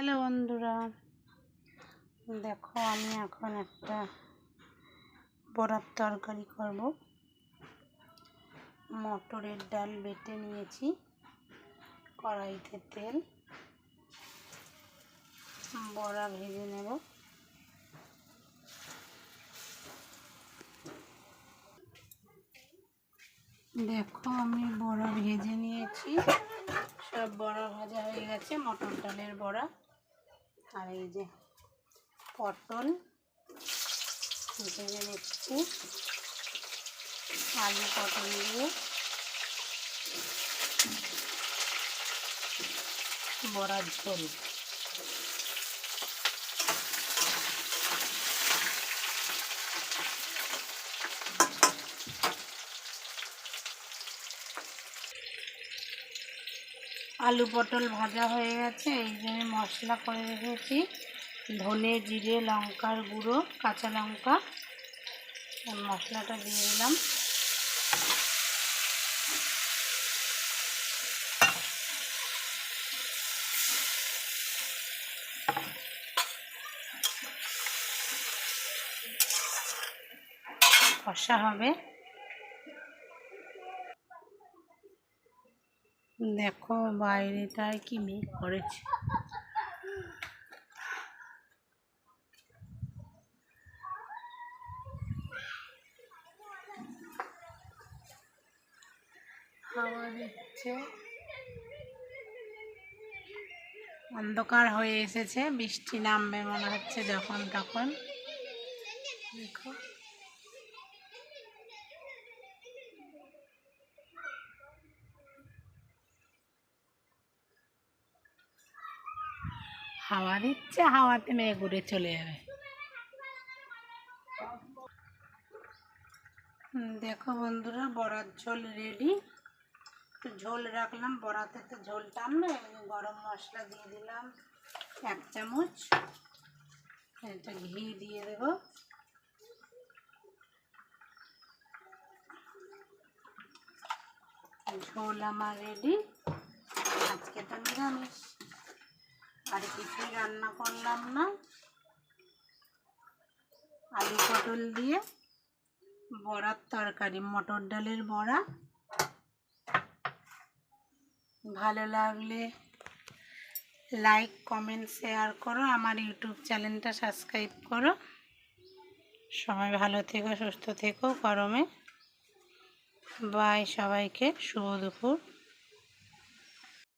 Hello বন্ধুরা, দেখো আমি এখন একটা বড়ার তরকারি করব। মটরের ডাল বেটে নিয়েছি, কড়াইতে তেল, বড়া ভেজে নেব। দেখো আমি বড়া ভেজে নিয়েছি, সব বড়া ভাজা হয়ে গেছে। মটর ডালের বড়া। আর এই যে পটল ভেজে নিচ্ছি, আলু পটল দিয়ে বড়ার ঝোল। আলু পটল ভাজা হয়ে গেছে। এই জন্য মশলা করে রেখেছি, ধনে জিরে লঙ্কার গুঁড়ো কাঁচা লঙ্কা। মশলাটা দিয়ে দিলাম। কষা হবে। দেখো বাইরেটায় কি মেঘ করেছে। হাওয়া দিচ্ছে, অন্ধকার হয়ে এসেছে, বৃষ্টি নামবে মনে হচ্ছে যখন তখন। দেখো হাওয়া দিচ্ছে, হাওয়াতে মেঘ উড়ে চলে যাবে। দেখো বন্ধুরা, বড়ার ঝোল রেডি। একটু ঝোল রাখলাম, বড়াতে তো ঝোল টানবে। গরম মশলা দিয়ে দিলাম 1 চামচ। এটা ঘি দিয়ে দেব। ঝোল আমার রেডি। আজকে তো নিরামিষ, আর কিছুই রান্না করলাম না। আলু পটল দিয়ে বড়ার তরকারি, মটর ডালের বড়া। ভালো লাগলে লাইক কমেন্ট শেয়ার করো, আমার ইউটিউব চ্যানেলটা সাবস্ক্রাইব করো। সবাই ভালো থেকো, সুস্থ থেকো গরমে। বাই, সবাইকে শুভ দুপুর।